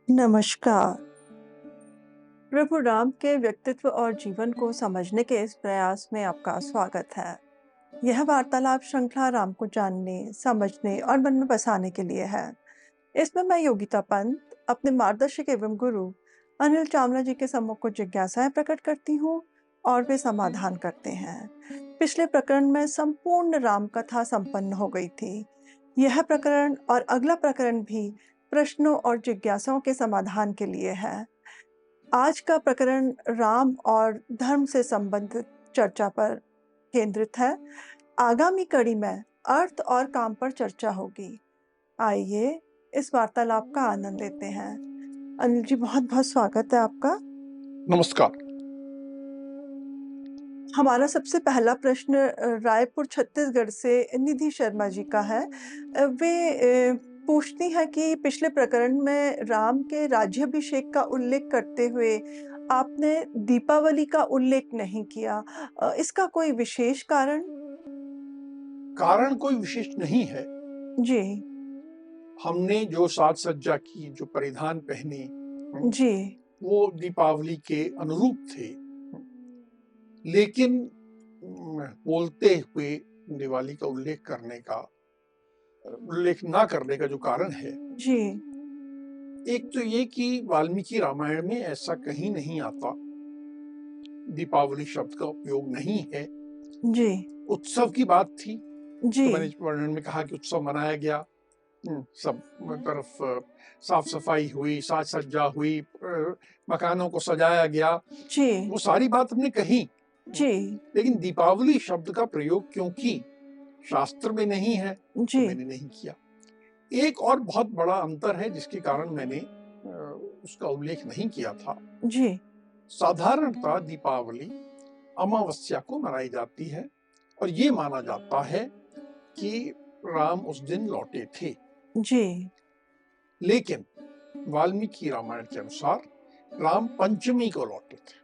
नमस्कार। प्रभु राम के व्यक्तित्व और जीवन को समझने के इस प्रयास में आपका स्वागत है। यह वार्तालाप श्रृंखला राम को जानने, समझने और मन में बसाने के लिए है। इसमें मैं योगिता पंत अपने मार्गदर्शक एवं गुरु अनिल चावला जी के सम्मुख कुछ जिज्ञासाएं प्रकट करती हूँ और वे समाधान करते हैं। पिछले प्रकरण में संपूर्ण राम कथा संपन्न हो गई थी। यह प्रकरण और अगला प्रकरण भी प्रश्नों और जिज्ञासाओं के समाधान के लिए है। आज का प्रकरण राम और धर्म से संबंधित चर्चा पर केंद्रित है। आगामी कड़ी में अर्थ और काम पर चर्चा होगी। आइए इस वार्तालाप का आनंद लेते हैं। अनिल जी, बहुत बहुत स्वागत है आपका। नमस्कार। हमारा सबसे पहला प्रश्न रायपुर छत्तीसगढ़ से निधि शर्मा जी का है। वे पूछती है कि पिछले प्रकरण में राम के राज्याभिषेक का उल्लेख करते हुए आपने दीपावली का उल्लेख नहीं किया। इसका कोई विशेष कारण? कारण कोई विशेष नहीं है। जी हमने जो साज सज्जा की, जो परिधान पहने, जी वो दीपावली के अनुरूप थे। लेकिन बोलते हुए दिवाली का उल्लेख ना करने का जो कारण है, जी एक तो ये कि वाल्मीकि रामायण में ऐसा कहीं नहीं आता, दीपावली शब्द का उपयोग नहीं है। जी उत्सव की बात थी जी तो मैंने वर्णन में कहा कि उत्सव मनाया गया। सब तरफ साफ सफाई हुई, साज सज्जा हुई, मकानों को सजाया गया, जी वो सारी बात हमने कही। जी लेकिन दीपावली शब्द का प्रयोग क्योंकि शास्त्र में नहीं है तो जी मैंने नहीं किया। एक और बहुत बड़ा अंतर है जिसके कारण मैंने उसका उल्लेख नहीं किया था। जी साधारणतः दीपावली अमावस्या को मनाई जाती है और ये माना जाता है कि राम उस दिन लौटे थे। जी लेकिन वाल्मीकि रामायण के अनुसार राम पंचमी को लौटे थे।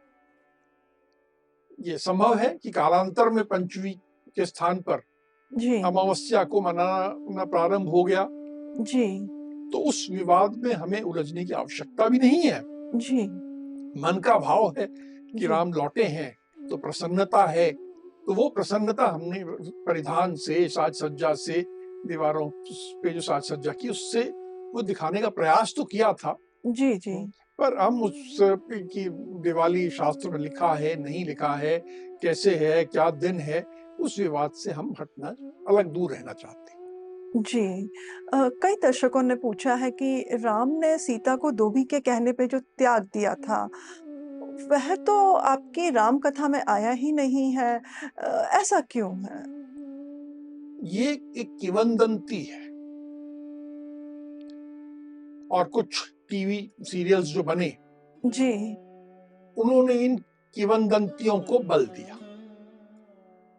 ये संभव है कि कालांतर में पंचमी के स्थान पर जी अमावस्या को मनाना प्रारंभ हो गया, जी तो उस विवाद में हमें उलझने की आवश्यकता भी नहीं है। जी मन का भाव है कि जी राम लौटे हैं तो प्रसन्नता है, तो वो प्रसन्नता हमने परिधान से, साज सज्जा से, दीवारों पे जो साज सज्जा की उससे वो दिखाने का प्रयास तो किया था। जी जी पर हम उस की दिवाली शास्त्र में लिखा है, नहीं लिखा है, कैसे है, क्या दिन है, उस विवाद से हम हटना, अलग दूर रहना चाहते हैं। जी कई दर्शकों ने पूछा है कि राम ने सीता को धोबी के कहने पे जो त्याग दिया था, वह तो आपकी राम कथा में आया ही नहीं है। ऐसा क्यों है? ये एक किंवदंती है और कुछ टीवी सीरियल्स जो बने, जी उन्होंने इन किंवदंतियों को बल दिया।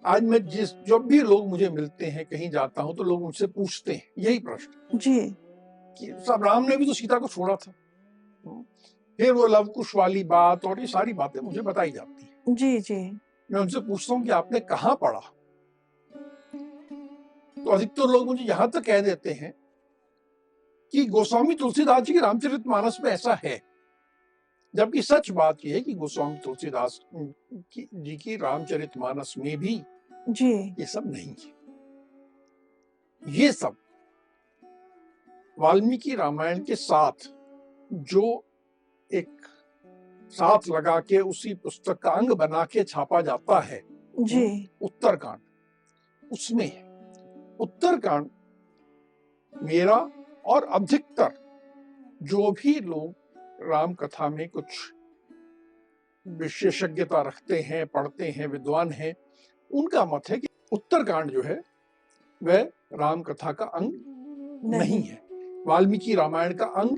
आज मैं जब भी लोग मुझे मिलते हैं, कहीं जाता हूं, तो लोग मुझसे पूछते हैं यही प्रश्न जी कि सब राम ने भी तो सीता को छोड़ा था। फिर वो लव कुश वाली बात और ये सारी बातें मुझे बताई जाती हैं। जी जी मैं उनसे पूछता हूँ कि आपने कहाँ पढ़ा, तो अधिकतर लोग मुझे यहां तक कह देते हैं कि गोस्वामी तुलसीदास जी के रामचरितमानस में ऐसा है, जबकि सच बात यह है कि गोस्वामी तुलसीदास जी की रामचरितमानस में भी जी ये सब नहीं है। ये सब वाल्मीकि रामायण के साथ जो एक साथ लगा के उसी पुस्तक का अंग बना के छापा जाता है, जी उत्तरकांड, उसमें है। उत्तरकांड मेरा और अधिकतर जो भी लोग राम कथा में कुछ विशेषज्ञता रखते हैं, पढ़ते हैं, विद्वान हैं, उनका मत है कि उत्तरकांड जो है वह राम कथा का अंग नहीं है, वाल्मीकि रामायण का अंग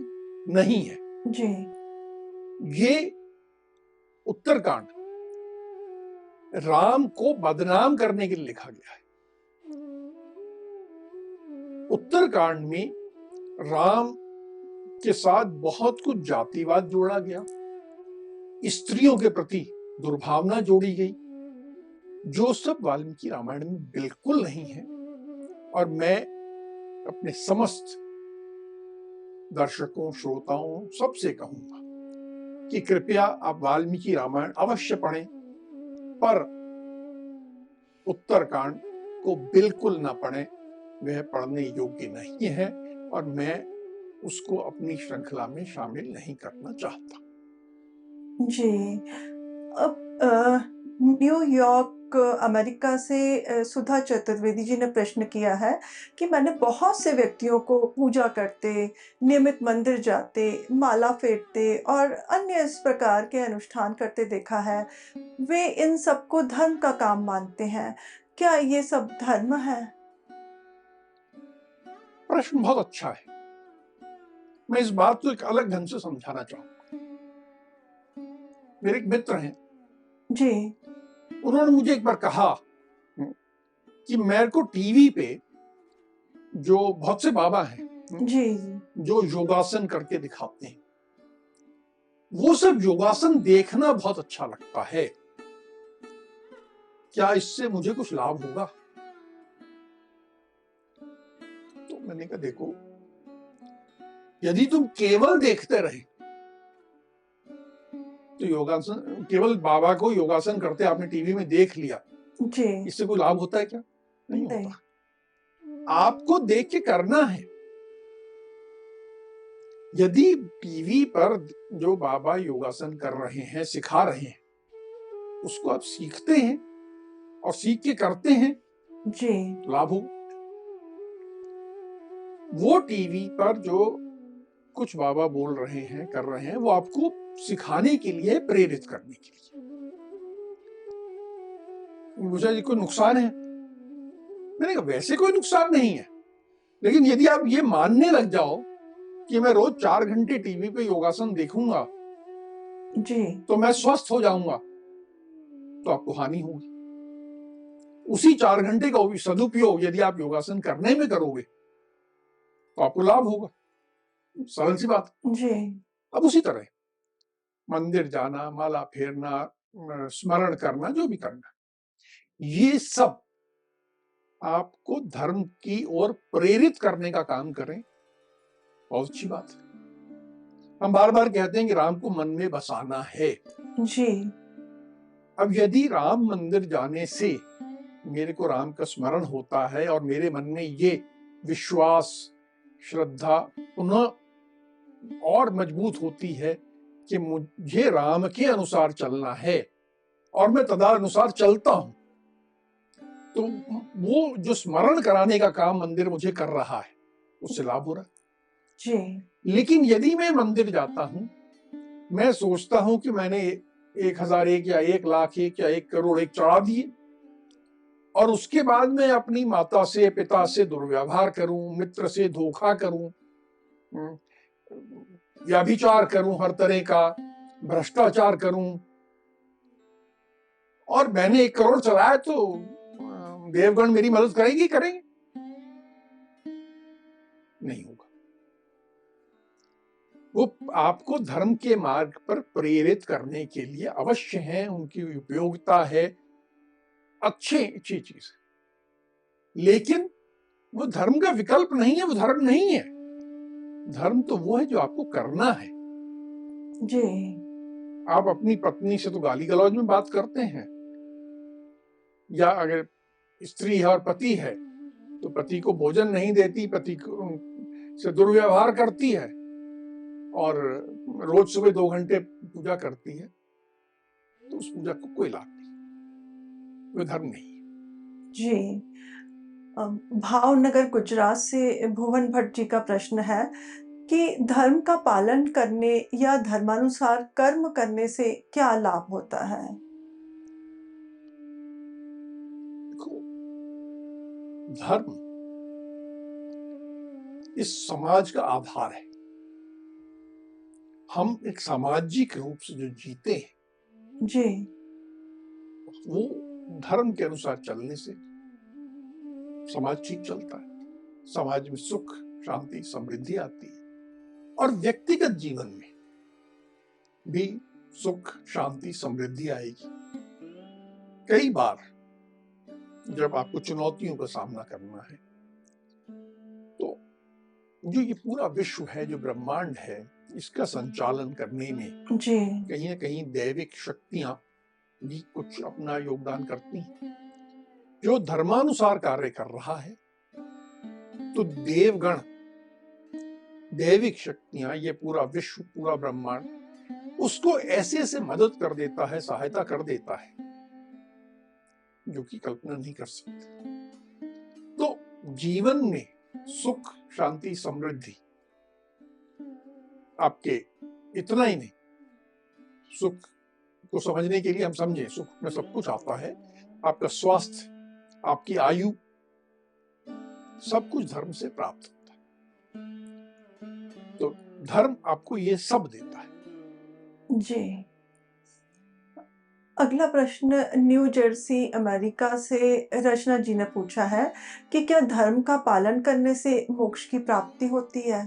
नहीं है। जी ये उत्तरकांड राम को बदनाम करने के लिए लिखा गया है। उत्तरकांड में राम के साथ बहुत कुछ जातिवाद जोड़ा गया, स्त्रियों के प्रति दुर्भावना जोड़ी गई, जो सब वाल्मीकि रामायण में बिल्कुल नहीं है। और मैं अपने समस्त दर्शकों, श्रोताओं, सबसे कहूंगा कि कृपया आप वाल्मीकि रामायण अवश्य पढ़ें, पर उत्तरकांड को बिल्कुल ना पढ़ें। वह पढ़ने योग्य नहीं है और मैं उसको अपनी श्रृंखला में शामिल नहीं करना चाहता। जी। अब न्यूयॉर्क अमेरिका से सुधा चतुर्वेदी जी ने प्रश्न किया है कि मैंने बहुत से व्यक्तियों को पूजा करते, नियमित मंदिर जाते, माला फेरते और अन्य इस प्रकार के अनुष्ठान करते देखा है। वे इन सबको धर्म का काम मानते हैं। क्या ये सब धर्म है? प्रश्न बहुत अच्छा है। मैं इस बात को एक अलग ढंग से समझाना चाहूंगा। मेरे एक मित्र हैं, जी। उन्होंने मुझे एक बार कहा कि मेरे को टीवी पे जो बहुत से बाबा हैं जी। जो योगासन करके दिखाते हैं, वो सब योगासन देखना बहुत अच्छा लगता है। क्या इससे मुझे कुछ लाभ होगा? तो मैंने कहा, देखो, यदि तुम केवल देखते रहे तो योगासन, केवल बाबा को योगासन करते आपने टीवी में देख लिया, जी। इससे कोई लाभ होता है क्या? नहीं नहीं। होता। आपको देख के करना है। यदि टीवी पर जो बाबा योगासन कर रहे हैं, सिखा रहे हैं, उसको आप सीखते हैं और सीख के करते हैं, जी। लाभ हो। वो टीवी पर जो कुछ बाबा बोल रहे हैं, कर रहे हैं, वो आपको सिखाने के लिए, प्रेरित करने के लिए। मुझे कोई नुकसान है? मैंने कहा, वैसे कोई नुकसान नहीं है, लेकिन यदि आप ये मानने लग जाओ कि मैं रोज 4 घंटे टीवी पे योगासन देखूंगा जी। तो मैं स्वस्थ हो जाऊंगा, तो आपको हानि होगी। उसी 4 घंटे का सदुपयोग यदि आप योगासन करने में करोगे तो आपको लाभ होगा। सरल सी बात। जी। अब उसी तरह मंदिर जाना, माला फेरना, स्मरण करना, जो भी करना, ये सब आपको धर्म की ओर प्रेरित करने का काम करें, बहुत अच्छी बात है। हम बार बार कहते हैं कि राम को मन में बसाना है। जी। अब यदि राम मंदिर जाने से मेरे को राम का स्मरण होता है और मेरे मन में ये विश्वास, श्रद्धा पुनः और मजबूत होती है कि मुझे राम के अनुसार चलना है और मैं तदनुसार चलता हूं, तो वो जो स्मरण कराने का काम मंदिर मुझे कर रहा है, उससे लाभ हो रहा है। जी। लेकिन यदि मैं मंदिर जाता हूं, मैं सोचता हूं कि मैंने 1001 या 1,00,000 या 1,00,00,000 चढ़ा दिए और उसके बाद मैं अपनी माता से, पिता से दुर्व्यवहार करूं, मित्र से धोखा करूं, व्यभिचार करूं, हर तरह का भ्रष्टाचार करूं, और मैंने 1 करोड़ चलाया तो देवगण मेरी मदद करेंगे? नहीं होगा। वो आपको धर्म के मार्ग पर प्रेरित करने के लिए अवश्य हैं, उनकी उपयोगिता है, अच्छी चीज है, लेकिन वो धर्म का विकल्प नहीं है, वो धर्म नहीं है। धर्म तो वो है जो आपको करना है। जी। आप अपनी पत्नी से तो गाली गलौज में बात करते हैं, या अगर स्त्री है और पति है तो पति को भोजन नहीं देती, पति से दुर्व्यवहार करती है और रोज सुबह 2 घंटे पूजा करती है, तो उस पूजा को कोई लाभ नहीं, वो धर्म नहीं है। जी। भावनगर गुजरात से भुवन भट्ट जी का प्रश्न है कि धर्म का पालन करने या धर्मानुसार कर्म करने से क्या लाभ होता है? देखो, धर्म इस समाज का आधार है। हम एक सामाजिक रूप से जो जीते हैं, जी। वो धर्म के अनुसार चलने से समाज ठीक चलता है, समाज में सुख, शांति, समृद्धि आती है और व्यक्तिगत जीवन में भी सुख, शांति, समृद्धि आएगी। कई बार जब आपको चुनौतियों का सामना करना है तो जो ये पूरा विश्व है, जो ब्रह्मांड है, इसका संचालन करने में जी। कहीं ना कहीं दैविक शक्तियां भी कुछ अपना योगदान करती हैं। जो धर्मानुसार कार्य कर रहा है, तो देवगण, दैविक शक्तियां, ये पूरा विश्व, पूरा ब्रह्मांड उसको ऐसे ऐसे मदद कर देता है, सहायता कर देता है, जो कि कल्पना नहीं कर सकते। तो जीवन में सुख, शांति, समृद्धि आपके इतना ही नहीं, सुख को समझने के लिए हम समझें, सुख में सब कुछ आता है, आपका स्वास्थ्य, आपकी आयु, सब कुछ धर्म से प्राप्त होता है। तो धर्म आपको ये सब देता है। जी। अगला प्रश्न न्यू जर्सी अमेरिका से रचना जी ने पूछा है कि क्या धर्म का पालन करने से मोक्ष की प्राप्ति होती है?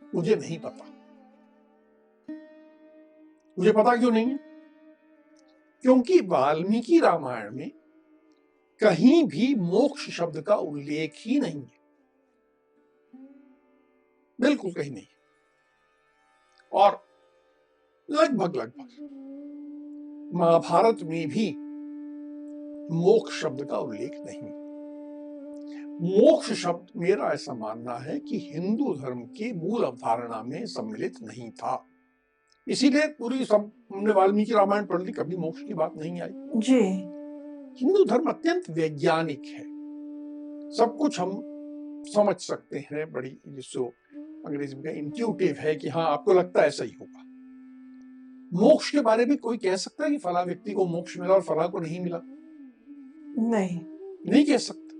मुझे नहीं पता। मुझे पता क्यों नहीं है? क्योंकि वाल्मीकि रामायण में कहीं भी मोक्ष शब्द का उल्लेख ही नहीं है, बिल्कुल कहीं नहीं। और लगभग महाभारत में भी मोक्ष शब्द का उल्लेख नहीं। मोक्ष शब्द, मेरा ऐसा मानना है कि हिंदू धर्म की मूल अवधारणा में सम्मिलित नहीं था, इसीलिए पूरी सब हमने वाल्मीकि रामायण पढ़ ली, कभी मोक्ष की बात नहीं आई। जी। हिंदू धर्म अत्यंत वैज्ञानिक है, सब कुछ हम समझ सकते हैं, बड़ी जिसको अंग्रेजी में इंट्यूटिव है कि हाँ आपको लगता है ऐसा ही होगा। मोक्ष के बारे में कोई कह सकता है कि फला व्यक्ति को मोक्ष मिला और फला को नहीं मिला? नहीं कह सकता।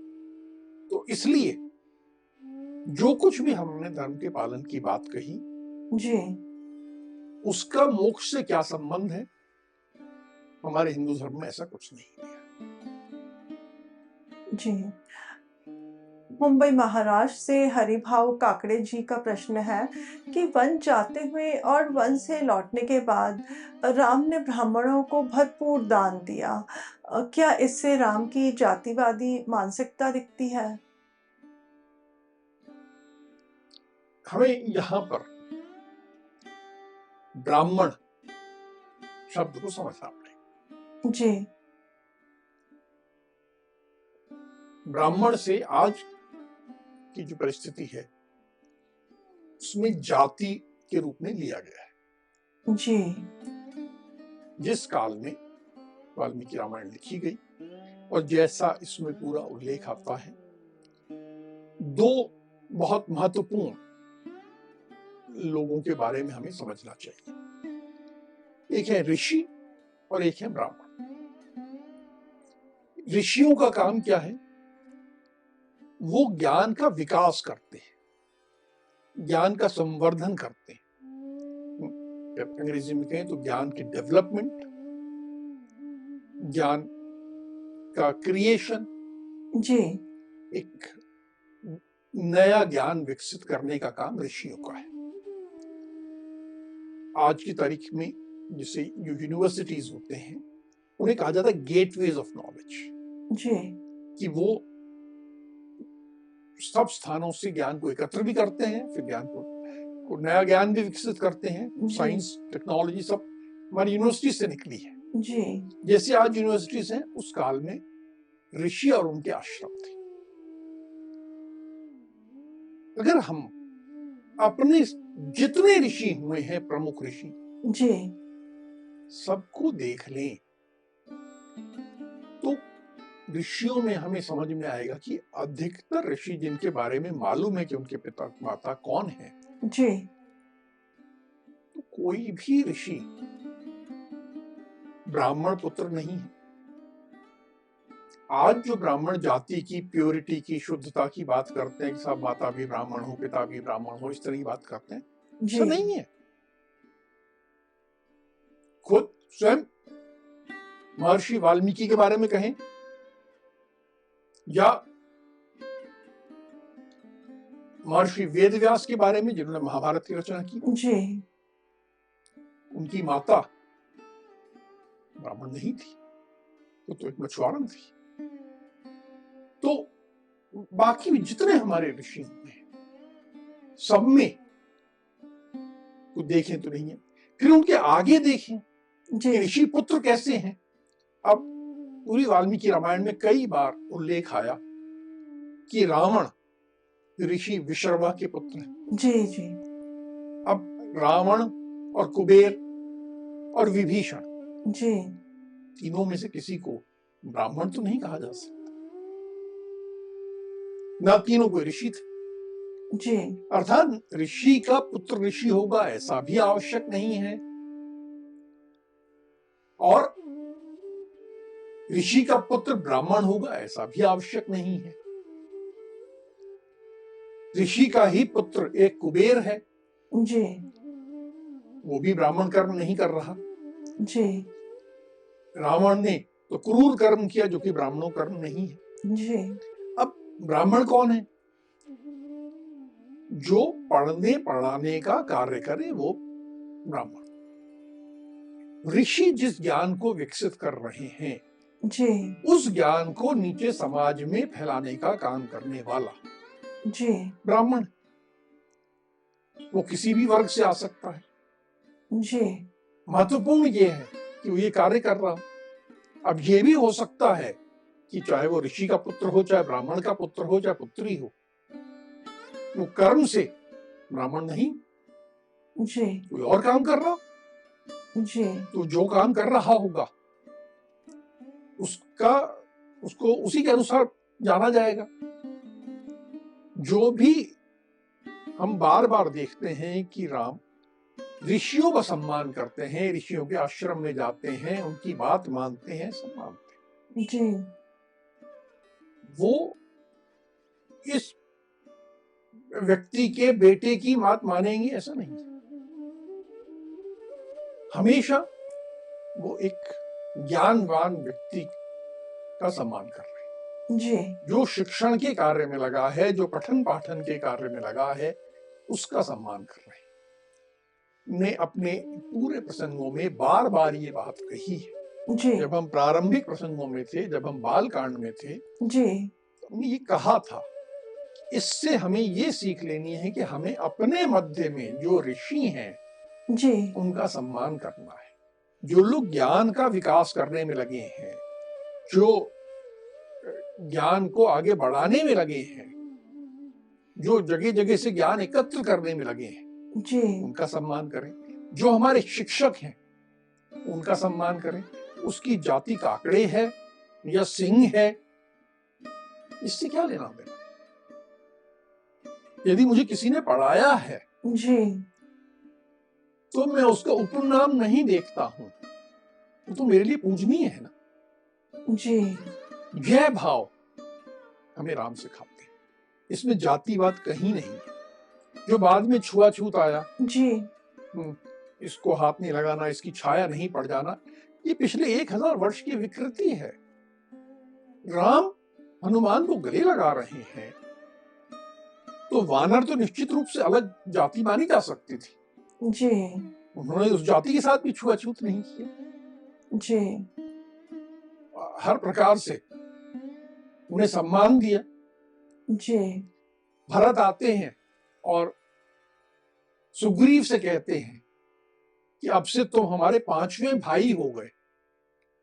तो इसलिए जो कुछ भी हमने धर्म के पालन की बात कही, जी। उसका मोक्ष से क्या संबंध है? हमारे हिंदू धर्म में ऐसा कुछ नहीं है। जी। मुंबई महाराष्ट्र से हरिभाव काकड़े जी का प्रश्न है कि वन जाते हुए और वन से लौटने के बाद राम ने ब्राह्मणों को भरपूर दान दिया। क्या इससे राम की जातिवादी मानसिकता दिखती है? हमें यहां पर ब्राह्मण शब्द को समझना पड़ेगा। जी। ब्राह्मण से आज की जो परिस्थिति है उसमें जाति के रूप में लिया गया है। जी। जिस काल में वाल्मीकि रामायण लिखी गई और जैसा इसमें पूरा उल्लेख आता है, दो बहुत महत्वपूर्ण लोगों के बारे में हमें समझना चाहिए। एक है ऋषि और एक है ब्राह्मण। ऋषियों का काम क्या है? वो ज्ञान का विकास करते हैं, ज्ञान का संवर्धन करते हैं। अंग्रेजी में कहें तो ज्ञान की डेवलपमेंट, ज्ञान का क्रिएशन, जी। एक नया ज्ञान विकसित करने का काम ऋषियों का है। आज की तारीख में जिसे जो यूनिवर्सिटीज होते हैं उन्हें कहा जाता है गेटवेज ऑफ नॉलेज। जी। कि वो सब स्थानों से ज्ञान को एकत्र भी करते हैं, फिर ज्ञान को नया ज्ञान भी विकसित करते हैं। साइंस, टेक्नोलॉजी सब हमारी यूनिवर्सिटी से निकली है। जी। जैसे आज यूनिवर्सिटीज हैं, उस काल में ऋषि और उनके आश्रम थे। अगर हम अपने जितने ऋषि हुए हैं, प्रमुख ऋषि, जी। सबको देख लें तो ऋषियों में हमें समझ में आएगा कि अधिकतर ऋषि जिनके बारे में मालूम है कि उनके पिता माता कौन है, जी। तो कोई भी ऋषि ब्राह्मण पुत्र नहीं है। आज जो ब्राह्मण जाति की प्योरिटी की, शुद्धता की बात करते हैं कि सब माता भी ब्राह्मण हो, पिता भी ब्राह्मण हो, इस तरह की बात करते हैं, ऐसा नहीं है। खुद स्वयं महर्षि वाल्मीकि के बारे में कहें या महर्षि वेदव्यास के बारे में जिन्होंने महाभारत की रचना की, जी। उनकी माता ब्राह्मण नहीं थी, वो तो एक मछुआरन थी। तो बाकी भी जितने हमारे ऋषि हैं सब में कुछ देखें तो नहीं है। फिर उनके आगे देखें कि ऋषि पुत्र कैसे हैं। अब पूरी वाल्मीकि रामायण में कई बार उल्लेख आया कि रावण ऋषि विश्रवा के पुत्र हैं। जी जी। अब रावण और कुबेर और विभीषण जी तीनों में से किसी को ब्राह्मण तो नहीं कहा जा सकता, ना तीनों कोई ऋषि थे। जी। अर्थात ऋषि का पुत्र ऋषि होगा ऐसा भी आवश्यक नहीं है, और ऋषि का पुत्र ब्राह्मण होगा ऐसा भी आवश्यक नहीं है। ऋषि का ही पुत्र एक कुबेर है, जी वो भी ब्राह्मण कर्म नहीं कर रहा। जी रावण ने तो क्रूर कर्म किया जो कि ब्राह्मणों कर्म नहीं है। जी। अब ब्राह्मण कौन है? जो पढ़ने पढ़ाने का कार्य करे वो ब्राह्मण। ऋषि जिस ज्ञान को विकसित कर रहे हैं जी उस ज्ञान को नीचे समाज में फैलाने का काम करने वाला जी ब्राह्मण। वो किसी भी वर्ग से आ सकता है। जी। महत्वपूर्ण ये है कि वो ये कार्य कर रहा हो। अब ये भी हो सकता है कि चाहे वो ऋषि का पुत्र हो, चाहे ब्राह्मण का पुत्र हो, चाहे पुत्री हो, वो कर्म से ब्राह्मण नहीं, जी कोई और काम कर रहा। जी तो जो काम कर रहा होगा उसको उसी के अनुसार जाना जाएगा। जो भी हम बार बार देखते हैं कि राम ऋषियों का सम्मान करते हैं, ऋषियों के आश्रम में जाते हैं, उनकी बात मानते हैं, सब मानते हैं। जी। वो इस व्यक्ति के बेटे की बात मानेंगे ऐसा नहीं। हमेशा वो एक ज्ञानवान व्यक्ति का सम्मान कर रहे हैं। जी जो शिक्षण के कार्य में लगा है, जो पठन पाठन के कार्य में लगा है, उसका सम्मान कर रहे हैं। ने अपने पूरे प्रसंगों में बार बार ये बात कही है। जी जब हम प्रारंभिक प्रसंगों में थे, जब हम बाल कांड में थे, जी तो हमने ये कहा था, इससे हमें ये सीख लेनी है कि हमें अपने मध्य में जो ऋषि हैं जी उनका सम्मान करना है। जो लोग ज्ञान का विकास करने में लगे हैं, जो ज्ञान को आगे बढ़ाने में लगे हैं, जो जगह जगह से ज्ञान एकत्र करने में लगे हैं, जी उनका सम्मान करें। जो हमारे शिक्षक हैं उनका सम्मान करें। उसकी जाति काकड़े है या सिंह है, इससे क्या लेना देना। यदि मुझे किसी ने पढ़ाया है जी तो मैं उसका उपनाम नहीं देखता हूं, वो तो मेरे लिए पूजनीय है ना। जी यह भाव हमें राम सिखाते हैं। इसमें जातिवाद कहीं नहीं है। जो बाद में छुआछूत आया, जी इसको हाथ नहीं लगाना, इसकी छाया नहीं पड़ जाना, ये पिछले 1000 वर्ष की विकृति है। राम हनुमान को गले लगा रहे हैं तो वानर तो निश्चित रूप से अलग जाति मानी जा सकती थी। जी उन्होंने उस जाति के साथ भी छुआछूत नहीं किया। जी हर प्रकार से उन्हें सम्मान दिया। जी भरत आते हैं और सुग्रीव से कहते हैं कि अब से तुम हमारे 5वें भाई हो गए।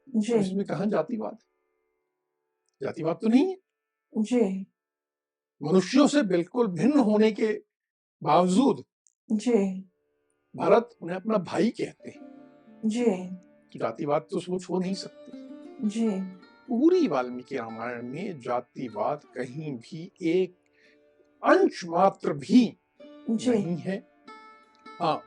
जी इसमें कहां जातिवाद? जातिवाद तो नहीं है। जी मनुष्यों से बिल्कुल भिन्न होने के बावजूद जी भरत उन्हें अपना भाई कहते हैं। जी जातिवाद तो सोच हो नहीं सकती। जी पूरी वाल्मीकि रामायण में जातिवाद कहीं भी एक अंश मात्र भी जी नहीं है। हाँ,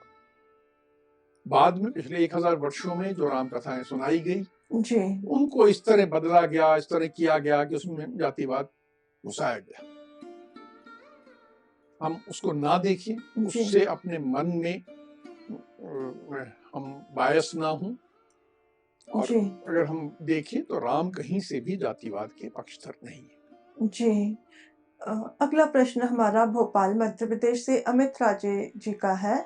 बाद में पिछले 1000 वर्षों में जो राम कथाएं सुनाई गई जी उनको इस तरह बदला गया, इस तरह किया गया कि उसमें जातिवाद घुसाया गया। हम उसको ना देखें, उससे अपने मन में हम बायस ना हों, और जी अगर हम देखें तो राम कहीं से भी जातिवाद के पक्षधर नहीं है। जी। अगला प्रश्न हमारा भोपाल मध्य प्रदेश से अमित राजे जी का है।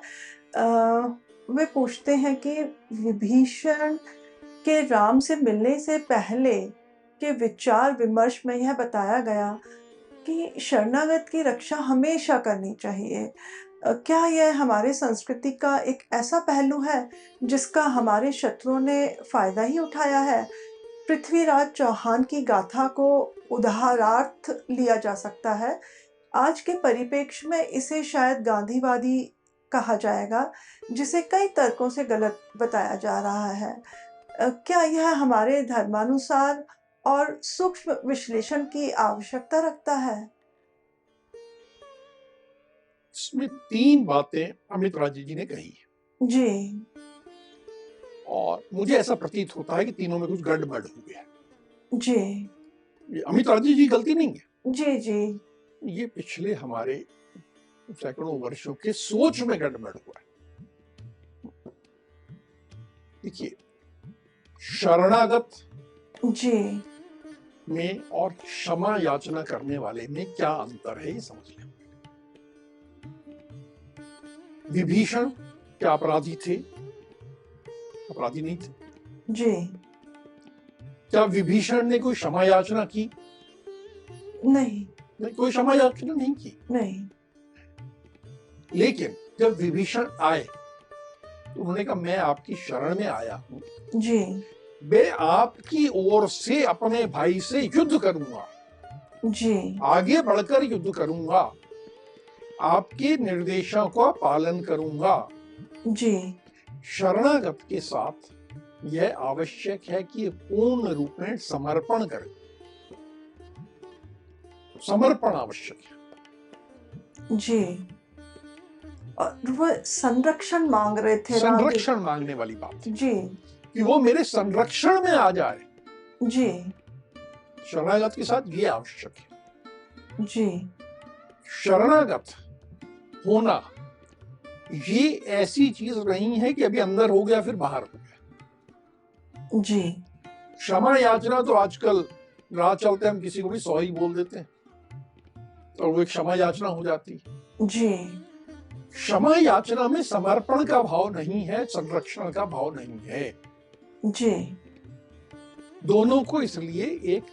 वे पूछते हैं कि विभीषण के राम से मिलने से पहले के विचार विमर्श में यह बताया गया कि शरणागत की रक्षा हमेशा करनी चाहिए। क्या यह हमारे संस्कृति का एक ऐसा पहलू है जिसका हमारे शत्रुओं ने फायदा ही उठाया है? पृथ्वीराज चौहान की गाथा को उदाहरणार्थ लिया जा सकता है। आज के परिप्रेक्ष्य में इसे शायद गांधीवादी कहा जाएगा, जिसे कई तर्कों से गलत बताया जा रहा है। क्या यह हमारे धर्मानुसार और सूक्ष्म विश्लेषण की आवश्यकता रखता है? इसमें 3 बातें अमित राजे जी ने कही है जी, और मुझे ऐसा प्रतीत होता है कि तीनों में कुछ गड़बड़ हो गया है। जी, ये अमित राजे जी की गलती नहीं है, जी, जी, ये पिछले हमारे सैकड़ों वर्षों के सोच में गड़बड़ हुआ है। देखिए, शरणागत जी, में और क्षमा याचना करने वाले में क्या अंतर है, ये समझ लें। विभीषण क्या अपराधी थे? अपराधी नहीं थे। जी, क्या विभीषण ने कोई क्षमा याचना की? नहीं, नहीं, कोई क्षमा याचना नहीं की। नहीं, लेकिन जब विभीषण आए तो उन्होंने कहा, मैं आपकी शरण में आया हूं, जी, मैं आपकी ओर से अपने भाई से युद्ध करूंगा, जी, आगे बढ़कर युद्ध करूंगा, आपके निर्देशों का पालन करूंगा। जी, शरणागत के साथ यह आवश्यक है कि पूर्ण रूप में समर्पण करें। समर्पण आवश्यक है। जी। और वह संरक्षण मांग रहे थे राधे। संरक्षण मांगने वाली बात है जी, कि वो मेरे संरक्षण में आ जाए। जी, शरणागत के साथ ये आवश्यक है। जी, शरणागत होना ये ऐसी चीज नहीं है कि अभी अंदर हो गया फिर बाहर हो गया। जी, क्षमा याचना तो आजकल राह चलते हम किसी को भी सॉरी बोल देते हैं और वो एक क्षमा याचना हो जाती है। जी, क्षमा याचना में समर्पण का भाव नहीं है, संरक्षण का भाव नहीं है। जी, दोनों को इसलिए एक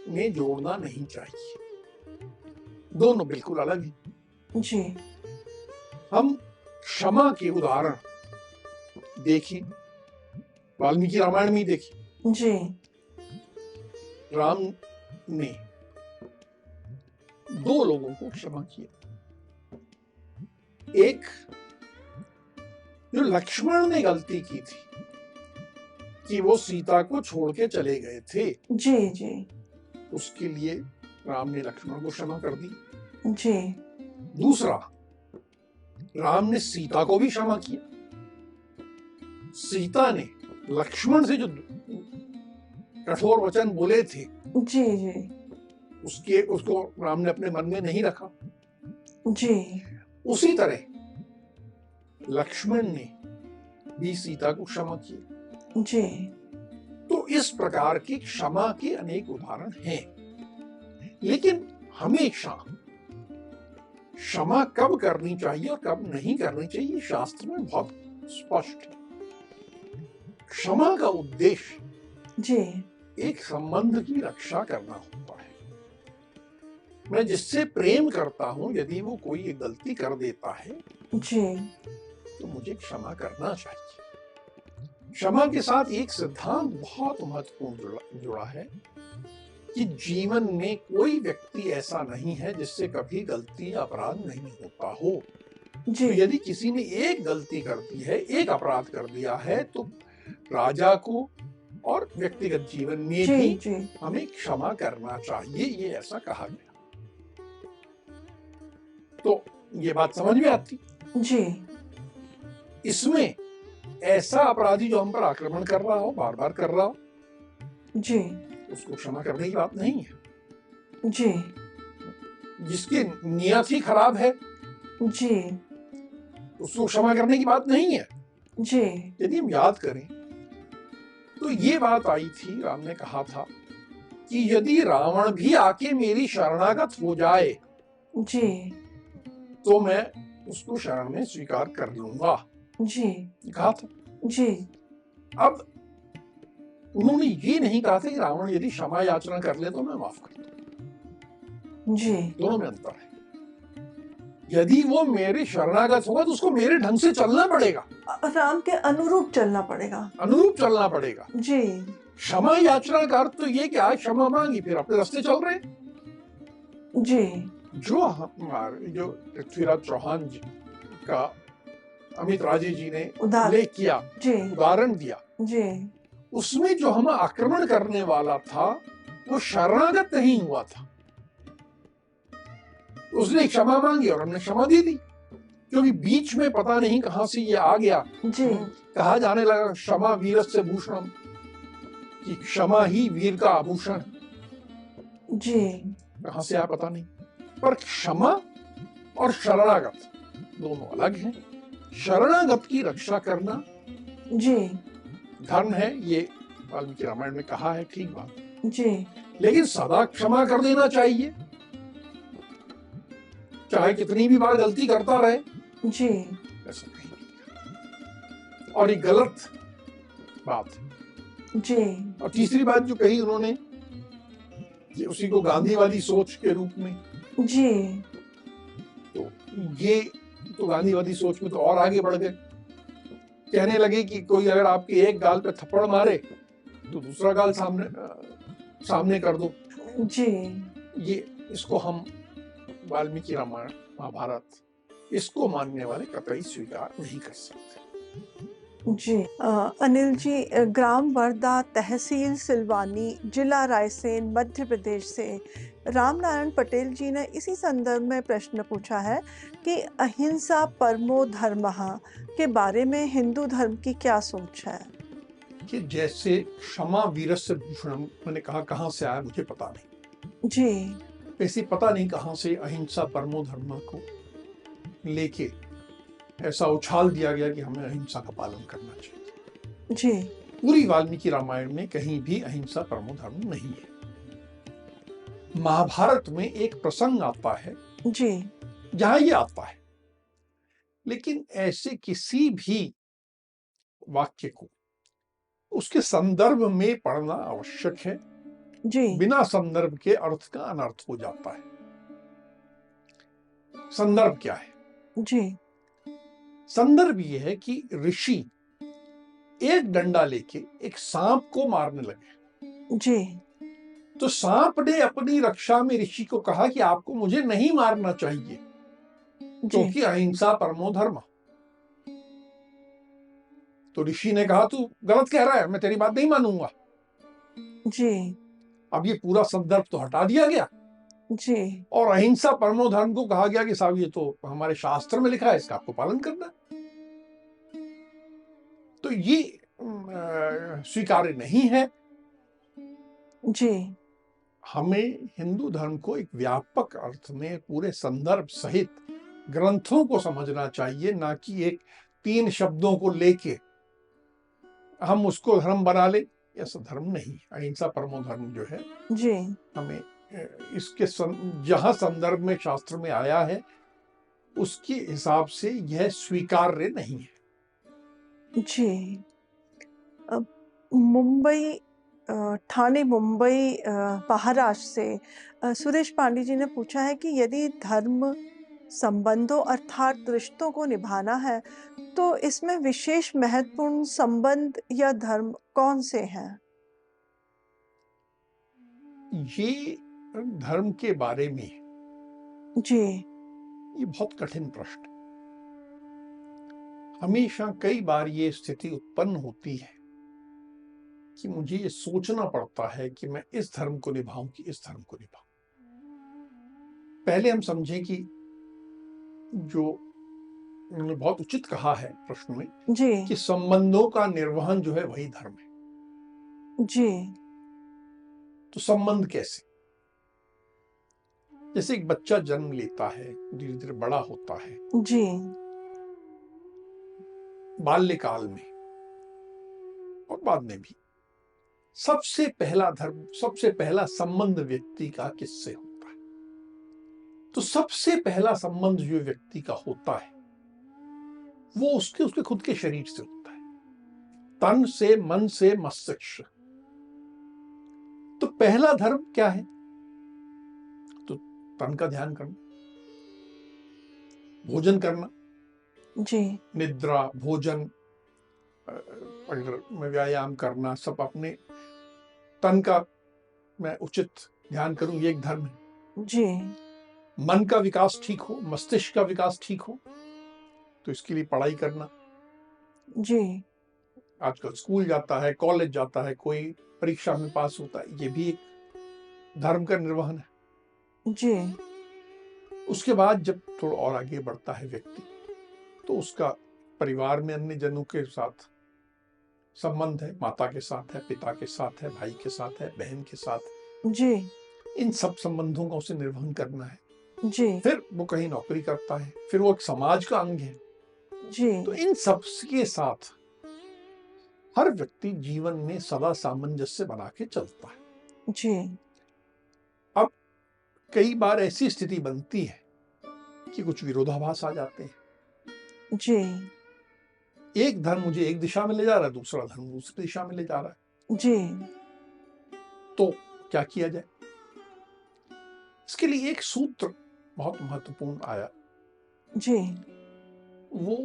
में जोड़ना नहीं चाहिए, दोनों बिल्कुल अलग है। जी, हम क्षमा के उदाहरण देखें, वाल्मीकि रामायण में देखें। जी, राम ने 2 लोगों को क्षमा किया। एक जो लक्ष्मण ने गलती की थी कि वो सीता को छोड़ के चले गए थे, जी, जी, उसके लिए राम ने लक्ष्मण को क्षमा कर दी। जी, दूसरा, राम ने सीता को भी क्षमा किया। सीता ने लक्ष्मण से जो कठोर वचन बोले थे जी, जी, उसको राम ने अपने मन में नहीं रखा। जी, उसी तरह लक्ष्मण ने भी सीता को क्षमा किया। जी, तो इस प्रकार की क्षमा के अनेक उदाहरण हैं, लेकिन हमेशा क्षमा कब करनी चाहिए और कब नहीं करनी चाहिए शास्त्र में बहुत स्पष्ट है। क्षमा का उद्देश्य जी, एक संबंध की रक्षा करना होता है। मैं जिससे प्रेम करता हूं, यदि वो कोई एक गलती कर देता है जी, तो मुझे क्षमा करना चाहिए। क्षमा के साथ एक सिद्धांत बहुत महत्वपूर्ण जुड़ा है कि जीवन में कोई व्यक्ति ऐसा नहीं है जिससे कभी गलती या अपराध नहीं होता हो। तो जी, यदि किसी ने एक गलती कर दी है, एक अपराध कर दिया है, तो राजा को और व्यक्तिगत जीवन में जी, भी जी, हमें क्षमा करना चाहिए, ये ऐसा कहा गया। तो ये बात समझ में आती। जी, इसमें ऐसा अपराधी जो हम पर आक्रमण कर रहा हो, बार बार कर रहा हो, जी, उसको क्षमा करने की बात नहीं है। जी, जिसकी नियत ही खराब है, जी, उसको क्षमा करने की बात नहीं है। जी, यदि हम याद करें तो ये बात आई थी, राम ने कहा था कि यदि रावण भी आके मेरी शरणागत हो जाए जी, तो मैं उसको शरण में स्वीकार कर लूंगा, जी, कहा था। जी, अब उन्होंने ये नहीं कहा था कि रावण यदि क्षमा याचना कर ले तो मैं माफ कर दूं। जी। दोनों में अंतर है। यदि वो मेरे शरणागत होगा तो उसको मेरे ढंग से चलना पड़ेगा, राम के अनुरूप चलना पड़ेगा। अनुरूप चलना पड़ेगा। जी। क्षमा याचना का अर्थ तो ये कि आज क्षमा मांगी फिर अपने रास्ते चल रहे हैं। जी। जो पृथ्वीराज चौहान जी का अमित राजे जी ने उदाहरण उल्लेख किया, जी। उदाहरण दिया, जी। उसमें जो हमें आक्रमण करने वाला था वो शरणागत नहीं हुआ था। उसने क्षमा मांगी और हमने क्षमा दे दी, क्योंकि बीच में पता नहीं कहां से ये आ गया। जी। कहा जाने लगा क्षमा वीरस्य भूषणम, कि क्षमा ही वीर का आभूषण। जी। कहां से आया पता नहीं, पर क्षमा और शरणागत दोनों अलग हैं। शरणागत की रक्षा करना जी। धर्म है, ये वाल्मीकि रामायण में कहा है, ठीक बात। जी। लेकिन सदा क्षमा कर देना चाहिए, चाहे कितनी भी बार गलती करता रहे। जी। ऐसा नहीं, और ये गलत बात है। जी। और तीसरी बात जो कही उन्होंने, ये उसी को गांधीवादी सोच के रूप में, जी। तो ये तो गांधीवादी सोच में तो और आगे बढ़ गए। कहने लगे कि कोई अगर आपके एक गाल पे थप्पड़ मारे तो दूसरा गाल सामने कर दो। जी। ये इसको हम वाल्मीकि रामायण महाभारत इसको मानने वाले कतई स्वीकार नहीं कर सकते। जी। अनिल जी, ग्राम वर्धा, तहसील सिलवानी, जिला रायसेन, मध्य प्रदेश से रामनारायण पटेल जी ने इसी संदर्भ में प्रश्न पूछा है कि अहिंसा परमो धर्मः के बारे में हिंदू धर्म की क्या सोच है? कि जैसे क्षमा वीरस्य भूषणम, मैंने कहा कहां से आया मुझे पता नहीं। जी। वैसे पता नहीं कहां से अहिंसा परमो धर्म को लेके ऐसा उछाल दिया गया कि हमें अहिंसा का पालन करना चाहिए। जी। पूरी वाल्मीकि रामायण में कहीं भी अहिंसा परमो धर्म नहीं है। महाभारत में एक प्रसंग आता है जी। जहां ये आता है, लेकिन ऐसे किसी भी वाक्य को उसके संदर्भ में पढ़ना आवश्यक है। जी। बिना संदर्भ के अर्थ का अनर्थ हो जाता है। संदर्भ क्या है? जी। संदर्भ ये है कि ऋषि एक डंडा लेके एक सांप को मारने लगे। जी। तो सांप ने अपनी रक्षा में ऋषि को कहा कि आपको मुझे नहीं मारना चाहिए, क्योंकि अहिंसा परमो धर्म। तो ऋषि ने कहा तू गलत कह रहा है, मैं तेरी बात नहीं मानूंगा। जी। अब ये पूरा संदर्भ तो हटा दिया गया जी। और अहिंसा परमो धर्म को कहा गया कि साहब ये तो हमारे शास्त्र में लिखा है, इसका आपको पालन करना है। तो ये स्वीकार्य नहीं है। जी। हमें हिंदू धर्म को एक व्यापक अर्थ में पूरे संदर्भ सहित ग्रंथों को समझना चाहिए, ना कि एक 3 शब्दों को लेके हम उसको धर्म बना ले। ऐसा धर्म नहीं। अहिंसा परमो धर्म जो है, जी। हमें इसके जहां संदर्भ में शास्त्र में आया है उसके हिसाब से यह स्वीकार्य नहीं है। जी। मुंबई, ठाणे मुंबई, महाराष्ट्र से सुरेश पांडे जी ने पूछा है कि यदि धर्म संबंधों अर्थात रिश्तों को निभाना है तो इसमें विशेष महत्वपूर्ण संबंध या धर्म कौन से हैं? ये धर्म के बारे में जी। ये बहुत कठिन प्रश्न है। हमेशा कई बार ये स्थिति उत्पन्न होती है कि मुझे ये सोचना पड़ता है कि मैं इस धर्म को निभाऊं कि इस धर्म को निभाऊं। पहले हम समझें कि जो उन्होंने बहुत उचित कहा है प्रश्न में जी। कि संबंधों का निर्वहन जो है वही धर्म है। जी। तो संबंध कैसे? जैसे एक बच्चा जन्म लेता है, धीरे धीरे बड़ा होता है, जी। बाल्यकाल में और बाद में भी सबसे पहला धर्म, सबसे पहला संबंध व्यक्ति का किससे होता है? तो सबसे पहला संबंध जो व्यक्ति का होता है वो उसके खुद के शरीर से होता है, तन से, मन से, मस्तिष्क से। तो पहला धर्म क्या है? तो तन का ध्यान करना, भोजन करना, जी, निद्रा, भोजन, में व्यायाम करना, सब अपने तन का मैं उचित ध्यान करूं, ये एक धर्म है। जी, मन का विकास ठीक हो, मस्तिष्क का विकास ठीक हो, तो इसके लिए पढ़ाई करना। जी, आजकल स्कूल जाता है, कॉलेज जाता है, कोई परीक्षा में पास होता है, ये भी एक धर्म का निर्वहन है। जी, उसके बाद जब थोड़ा और आगे बढ़ता है व्यक्ति, तो उसका परिवार में अन्य जनों के साथ संबंध है, माता के साथ है, पिता के साथ है, भाई के साथ है, बहन के साथ, जी, इन सब संबंधों का उसे निर्वहन करना है। जी, फिर वो कहीं नौकरी करता है, फिर वो एक समाज का अंग है। जी, तो इन सब के साथ हर व्यक्ति जीवन में सदा सामंजस्य बना के चलता है। जी, अब कई बार ऐसी स्थिति बनती है कि कुछ विरोधाभास आ जाते हैं। जी, एक धर्म मुझे एक दिशा में ले जा रहा है, दूसरा धर्म दूसरी दिशा में ले जा रहा है, जी, तो क्या किया जाए? इसके लिए एक सूत्र बहुत महत्वपूर्ण आया। जी, वो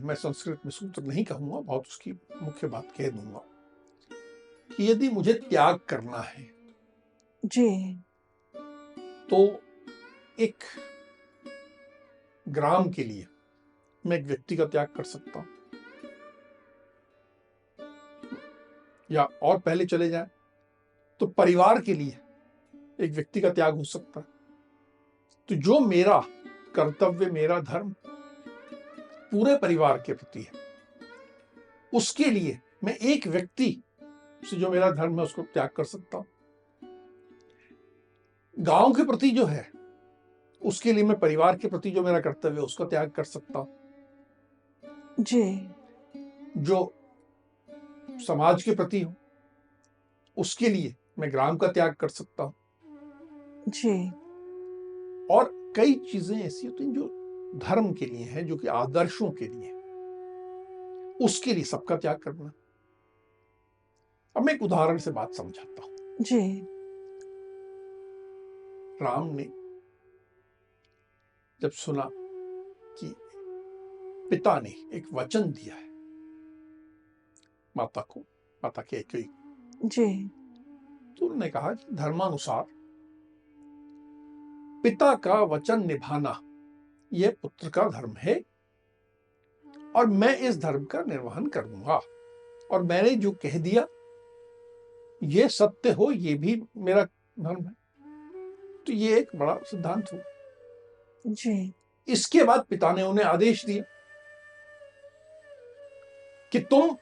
मैं संस्कृत में सूत्र नहीं कहूंगा, बहुत उसकी मुख्य बात कह दूंगा कि यदि मुझे त्याग करना है, जी, तो एक ग्राम के लिए मैं एक व्यक्ति का त्याग कर सकता हूं, या और पहले चले जाएं तो परिवार के लिए एक व्यक्ति का त्याग हो सकता है। तो जो मेरा कर्तव्य, मेरा धर्म पूरे परिवार के प्रति है, उसके लिए मैं एक व्यक्ति से जो मेरा धर्म है उसको त्याग कर सकता हूं। गांव के प्रति जो है, उसके लिए मैं परिवार के प्रति जो मेरा कर्तव्य है उसका त्याग कर सकता हूं। जी, जो समाज के प्रति हो, उसके लिए मैं ग्राम का त्याग कर सकता हूं। जी, और कई चीजें ऐसी होती हैं जो धर्म के लिए है, जो कि आदर्शों के लिए, उसके लिए सबका त्याग करना। अब मैं एक उदाहरण से बात समझाता हूं। जी, राम ने जब सुना कि पिता ने एक वचन दिया है माता को, माता कैकेयी, जी, तो उन्होंने कहा कि धर्मानुसार पिता का वचन निभाना यह पुत्र का धर्म है, और मैं इस धर्म का निर्वहन करूंगा, और मैंने जो कह दिया ये सत्य हो, ये भी मेरा धर्म है। तो ये एक बड़ा सिद्धांत हो। जी, इसके बाद पिता ने उन्हें आदेश दिया कि तुम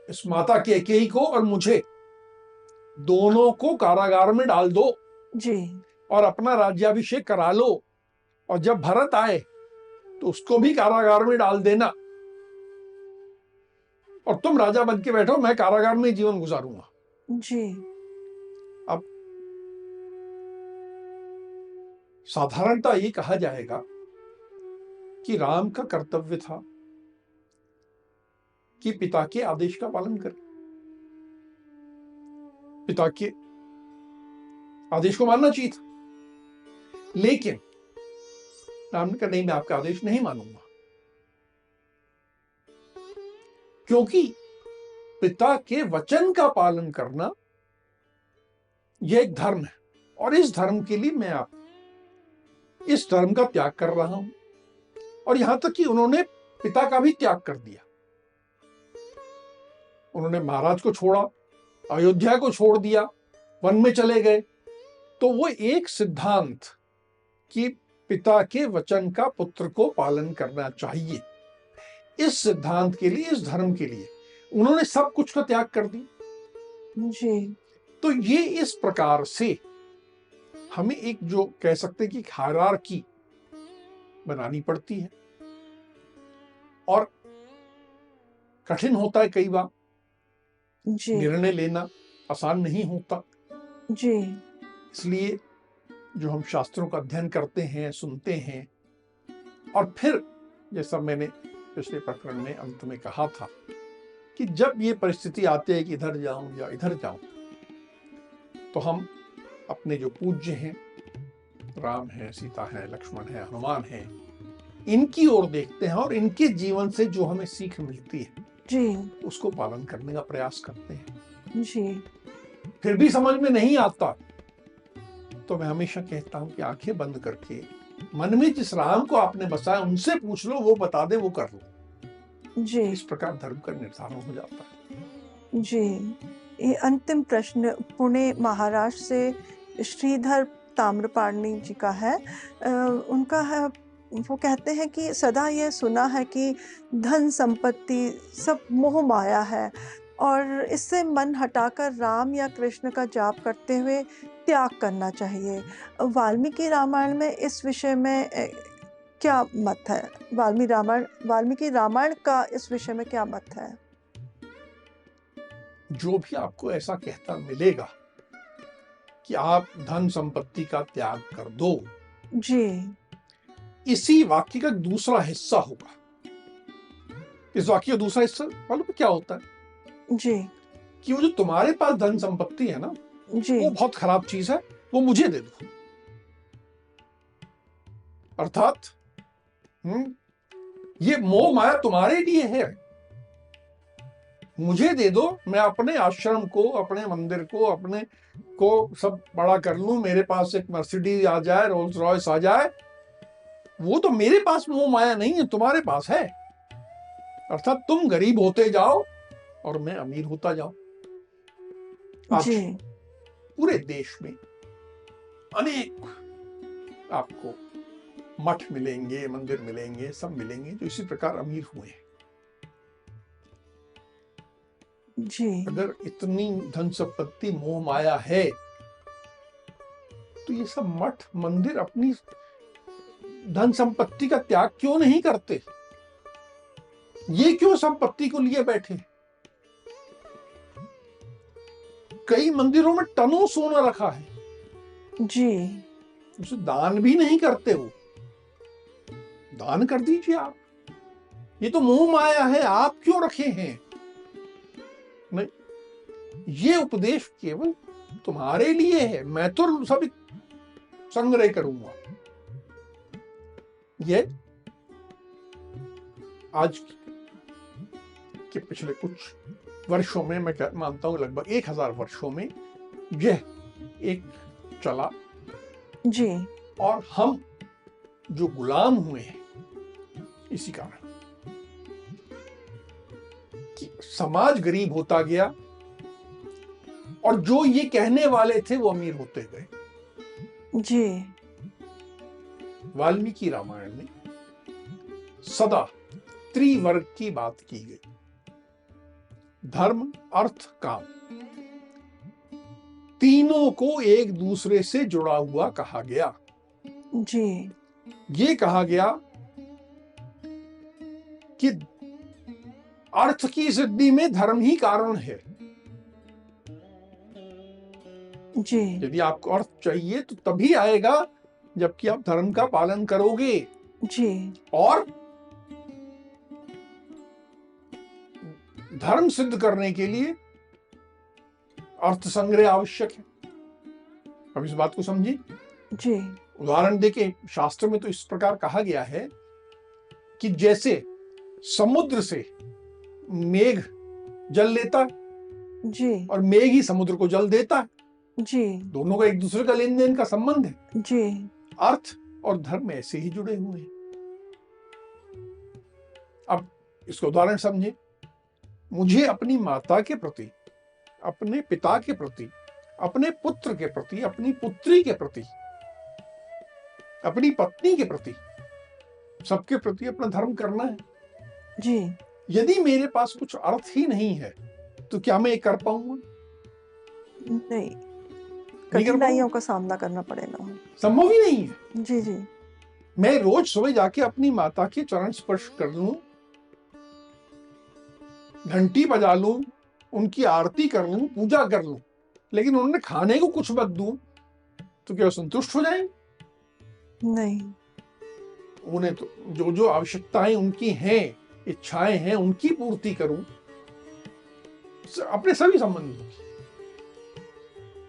इस माता कैकेयी को और मुझे दोनों को कारागार में डाल दो, जी, और अपना राज्याभिषेक करा लो, और जब भरत आए तो उसको भी कारागार में डाल देना, और तुम राजा बन के बैठो, मैं कारागार में जीवन गुजारूंगा। जी, अब साधारणतः ये कहा जाएगा कि राम का कर्तव्य था कि पिता के आदेश का पालन करें, पिता के आदेश को मानना चाहिए था। लेकिन राम ने कहा नहीं, मैं आपका आदेश नहीं मानूंगा, क्योंकि पिता के वचन का पालन करना यह एक धर्म है, और इस धर्म के लिए मैं इस धर्म का त्याग कर रहा हूं। और यहां तक कि उन्होंने पिता का भी त्याग कर दिया। उन्होंने महाराज को छोड़ा, अयोध्या को छोड़ दिया, वन में चले गए। तो वो एक सिद्धांत कि पिता के वचन का पुत्र को पालन करना चाहिए, इस सिद्धांत के लिए, इस धर्म के लिए उन्होंने सब कुछ का त्याग कर दिया। जी, तो ये इस प्रकार से हमें एक जो कह सकते हैं कि हायरार्की बनानी पड़ती है, और कठिन होता है कई बार, जी, निर्णय लेना आसान नहीं होता। जी, इसलिए जो हम शास्त्रों का अध्ययन करते हैं, सुनते हैं, और फिर जैसा मैंने पिछले प्रकरण में अंत में कहा था कि जब ये परिस्थिति आती है कि इधर जाऊं या इधर जाऊं, तो हम अपने जो पूज्य हैं, राम है, सीता है, लक्ष्मण है, हनुमान है, इनकी ओर देखते हैं और इनके जीवन से जो हमें सीख मिलती है जी, उसको पालन करने का प्रयास करते हैं। जी, फिर भी समझ में नहीं आता तो मैं हमेशा कहता हूं कि आंखें बंद करके मन में जिस राम को आपने बसाया उनसे पूछ लो, वो बता दे, वो कर लो। जी, इस प्रकार धर्म का निर्धारण हो जाता है। जी। ये अंतिम प्रश्न पुणे महाराष्ट्र से श्रीधर ताम्रपाणी जी का है। उनका है, वो कहते हैं कि सदा ये सुना है कि धन संपत्ति सब मोह माया है और इससे मन हटाकर राम या कृष्ण का जाप करते हुए त्याग करना चाहिए। वाल्मीकि रामायण में इस विषय में क्या मत है? वाल्मीकि रामायण का इस विषय में क्या मत है? जो भी आपको ऐसा कहता मिलेगा कि आप धन संपत्ति का त्याग कर दो, जी, इसी वाक्य का दूसरा हिस्सा होगा। इस वाक्य का दूसरा हिस्सा मालूम है क्या होता है? जी, कि वो जो तुम्हारे पास धन संपत्ति है ना, जी, वो बहुत खराब चीज है, वो मुझे दे दो। अर्थात ये मोह माया तुम्हारे लिए है, मुझे दे दो, मैं अपने आश्रम को, अपने मंदिर को, अपने को सब बड़ा कर लूं, मेरे पास एक मर्सिडीज आ जाए, रोल्स रॉयस आ जाए, वो तो मेरे पास मोह माया नहीं है, तुम्हारे पास है। अर्थात तुम गरीब होते जाओ और मैं अमीर होता जाऊं। आज जी, पूरे देश में अनेक आपको मठ मिलेंगे, मंदिर मिलेंगे, सब मिलेंगे जो इसी प्रकार अमीर हुए हैं। जी, अगर इतनी धन संपत्ति मोह माया है तो ये सब मठ मंदिर अपनी धन संपत्ति का त्याग क्यों नहीं करते? ये क्यों संपत्ति को लिए बैठे? कई मंदिरों में टनों सोना रखा है, जी, उसे दान भी नहीं करते हो। दान कर दीजिए आप, ये तो मोह माया है, आप क्यों रखे हैं? नहीं, ये उपदेश केवल तुम्हारे लिए है, मैं तो सब संग्रह करूंगा। ये आज के पिछले कुछ वर्षों में, मैं मानता हूं लगभग 1000 वर्षों में यह एक चला, जी, और हम जो गुलाम हुए हैं इसी कारण कि समाज गरीब होता गया और जो ये कहने वाले थे वो अमीर होते गए। जी, वाल्मीकि रामायण में सदा त्रिवर्ग की बात की गई, धर्म अर्थ काम, तीनों को एक दूसरे से जुड़ा हुआ कहा गया। जी, ये कहा गया कि अर्थ की सिद्धि में धर्म ही कारण है। जी, यदि आपको अर्थ चाहिए तो तभी आएगा जबकि आप धर्म का पालन करोगे, जी, और धर्म सिद्ध करने के लिए अर्थ संग्रह आवश्यक है। अब इस बात को समझिए। जी, उदाहरण देके शास्त्र में तो इस प्रकार कहा गया है कि जैसे समुद्र से मेघ जल लेता है जी, और मेघ ही समुद्र को जल देता है, जी, दोनों का एक दूसरे का लेन देन का संबंध है, जी, अर्थ और धर्म ऐसे ही जुड़े हुए हैं। अब इसको उदाहरण समझे। मुझे अपनी माता के प्रति, अपने पिता के प्रति, अपने पुत्र के प्रति, अपनी पुत्री के प्रति, अपनी पत्नी के प्रति, सबके प्रति अपना धर्म करना है। जी, यदि मेरे पास कुछ अर्थ ही नहीं है तो क्या मैं ये कर पाऊंगा? नहीं, नहीं कर कठिनाइयों पाऊंगा, का सामना करना पड़ेगा। संभव ही नहीं है। जी, जी, मैं रोज सुबह जाके अपनी माता के चरण स्पर्श कर लूं, घंटी बजा लूं, उनकी आरती कर लूं, पूजा कर लूं, लेकिन उन्होंने खाने को कुछ मत दूं तो क्या संतुष्ट हो जाएंगे? नहीं, उन्हें तो जो जो आवश्यकताएं उनकी हैं, इच्छाएं हैं, उनकी पूर्ति करूं, अपने सभी संबंधों की।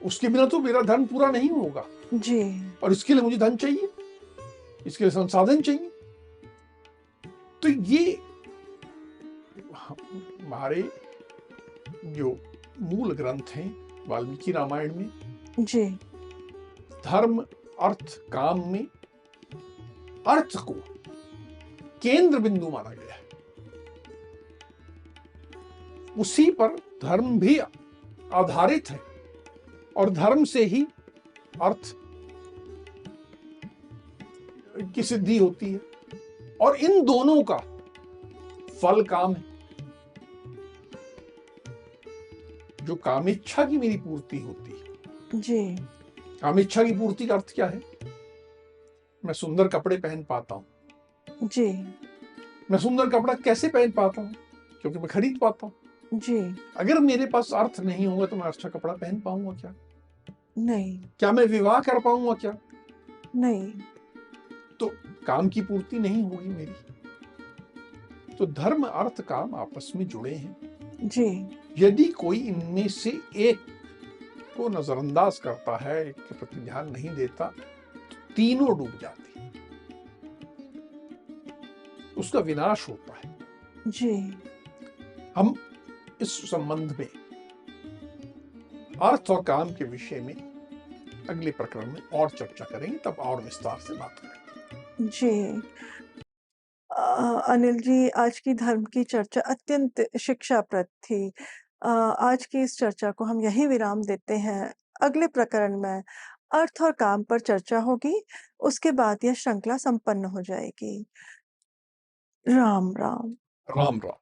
उसके बिना तो मेरा धर्म पूरा नहीं होगा, जी। और इसके लिए मुझे धन चाहिए, इसके लिए संसाधन चाहिए। तो ये हमारे जो मूल ग्रंथ हैं वाल्मीकि रामायण में, जी। धर्म अर्थ काम में अर्थ को केंद्र बिंदु माना गया है। उसी पर धर्म भी आधारित है, और धर्म से ही अर्थ की सिद्धि होती है, और इन दोनों का फल काम है। जो कामेच्छा की मेरी पूर्ति होती है, जी। कामेच्छा की पूर्ति का अर्थ क्या है? मैं सुंदर कपड़े पहन पाता हूं। जी। मैं सुंदर कपड़ा कैसे पहन पाता हूं? क्योंकि मैं खरीद पाता हूं। जी। अगर मेरे पास अर्थ नहीं होगा तो मैं अच्छा कपड़ा पहन पाऊंगा क्या? नहीं। क्या मैं विवाह कर पाऊंगा क्या? नहीं। तो काम की पूर्ति नहीं होगी मेरी। तो धर्म अर्थ काम आपस में जुड़े हैं। जी। यदि कोई इनमें से एक को नजरअंदाज करता है, एक के प्रति ध्यान नहीं देता, तो तीनों डूब जाती हैं, उसका विनाश होता है। जी। हम इस संबंध में अर्थ और काम के विषय में अगले प्रकरण में और चर्चा करेंगे, तब और विस्तार से बात करेंगे। जी। अनिल जी, आज की धर्म की चर्चा अत्यंत शिक्षाप्रद थी। आज की इस चर्चा को हम यहीं विराम देते हैं। अगले प्रकरण में अर्थ और काम पर चर्चा होगी, उसके बाद यह श्रृंखला संपन्न हो जाएगी। राम राम। राम राम।